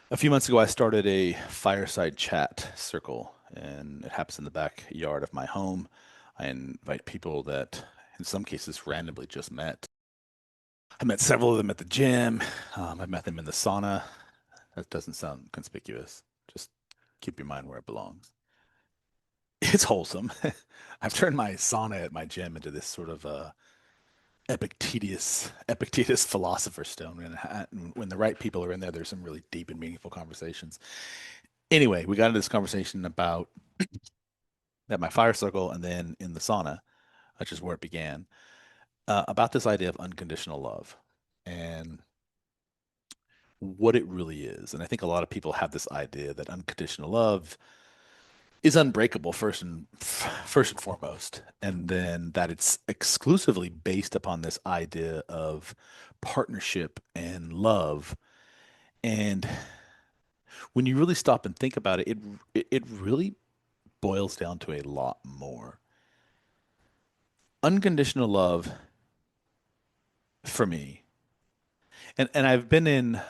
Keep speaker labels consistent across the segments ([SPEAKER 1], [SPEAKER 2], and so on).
[SPEAKER 1] A few months ago, I started a fireside chat circle, and it happens in the backyard of my home. I invite people that, in some cases, randomly just met. I met several of them at the gym. I met them in the sauna. That doesn't sound conspicuous. Just keep your mind where it belongs. It's wholesome. I've turned my sauna at my gym into this sort of Epictetus philosopher's stone. And when the right people are in there, there's some really deep and meaningful conversations. Anyway, we got into this conversation about at my fire circle and then in the sauna, which is where it began, about this idea of unconditional love and what it really is. And I think a lot of people have this idea that unconditional love is unbreakable first and foremost, and then that it's exclusively based upon this idea of partnership and love. And when you really stop and think about it, it really boils down to a lot more. Unconditional love for me. And I've been in,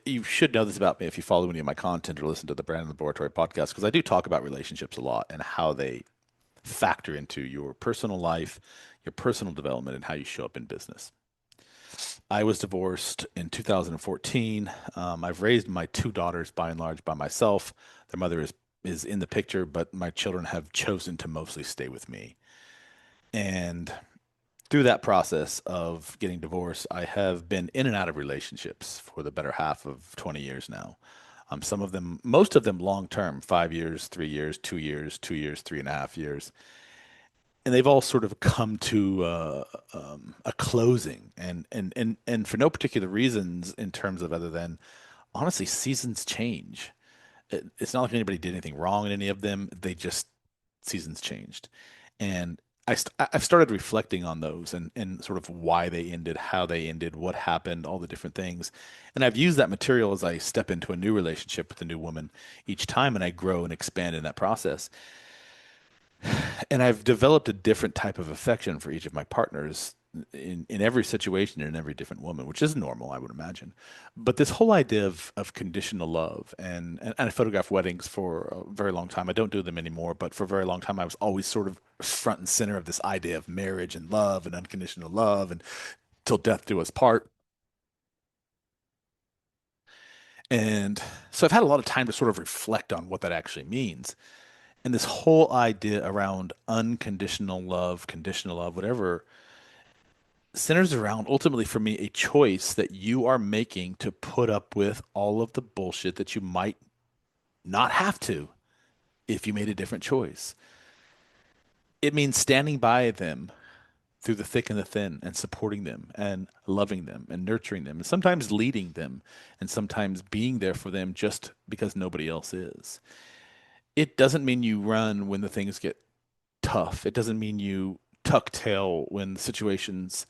[SPEAKER 1] you should know this about me if you follow any of my content or listen to the Brand Laboratory podcast, because I do talk about relationships a lot and how they factor into your personal life, your personal development, and how you show up in business. I was divorced in 2014. I've raised my two daughters by and large by myself. Their mother is in the picture, but my children have chosen to mostly stay with me. And through that process of getting divorced, I have been in and out of relationships for the better half of 20 years now. Some of them, most of them long term, 5 years, 3 years, 2 years, 2 years, 3.5 years. And they've all sort of come to a closing and for no particular reasons in terms of other than honestly, seasons change. It's not like anybody did anything wrong in any of them. They just seasons changed. And I've started reflecting on those and sort of why they ended, how they ended, what happened, all the different things. And I've used that material as I step into a new relationship with a new woman each time, and I grow and expand in that process. And I've developed a different type of affection for each of my partners in every situation and in every different woman, which is normal, I would imagine. But this whole idea of conditional love and I photographed weddings for a very long time. I don't do them anymore, but for a very long time I was always sort of front and center of this idea of marriage and love and unconditional love and till death do us part. And so I've had a lot of time to sort of reflect on what that actually means. And this whole idea around unconditional love, conditional love, whatever, centers around ultimately for me a choice that you are making to put up with all of the bullshit that you might not have to if you made a different choice. It means standing by them through the thick and the thin and supporting them and loving them and nurturing them and sometimes leading them and sometimes being there for them just because nobody else is. It doesn't mean you run when the things get tough. It doesn't mean you tuck tail when the situations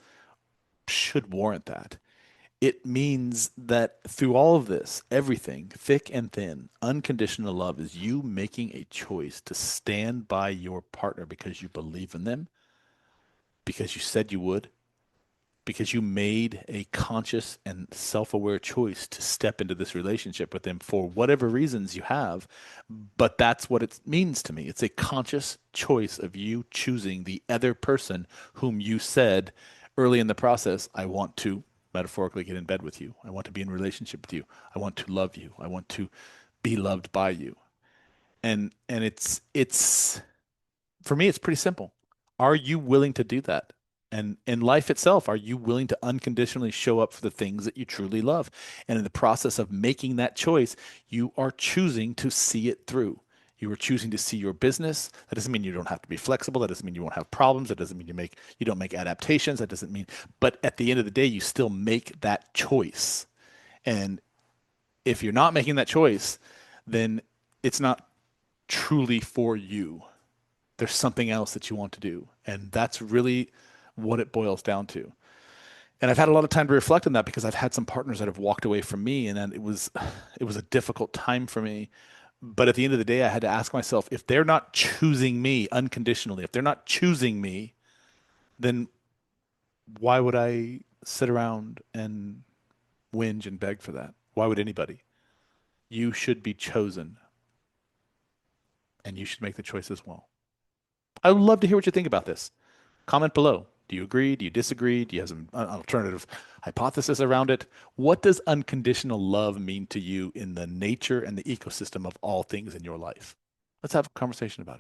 [SPEAKER 1] should warrant that. It means that through all of this, everything, thick and thin, unconditional love is you making a choice to stand by your partner because you believe in them, because you said you would, because you made a conscious and self-aware choice to step into this relationship with them for whatever reasons you have. But that's what it means to me. It's a conscious choice of you choosing the other person whom you said early in the process, I want to metaphorically get in bed with you. I want to be in a relationship with you. I want to love you. I want to be loved by you. And it's for me, it's pretty simple. Are you willing to do that? And in life itself, are you willing to unconditionally show up for the things that you truly love? And in the process of making that choice, you are choosing to see it through. You are choosing to see your business. That doesn't mean you don't have to be flexible. That doesn't mean you won't have problems. That doesn't mean you don't make adaptations. That doesn't mean, but at the end of the day, you still make that choice. And if you're not making that choice, then it's not truly for you. There's something else that you want to do. And that's really what it boils down to. And I've had a lot of time to reflect on that because I've had some partners that have walked away from me and then it was a difficult time for me. But at the end of the day, I had to ask myself, if they're not choosing me unconditionally, if they're not choosing me, then why would I sit around and whinge and beg for that? Why would anybody? You should be chosen, and you should make the choice as well. I would love to hear what you think about this. Comment below. Do you agree? Do you disagree? Do you have some alternative hypothesis around it? What does unconditional love mean to you in the nature and the ecosystem of all things in your life? Let's have a conversation about it.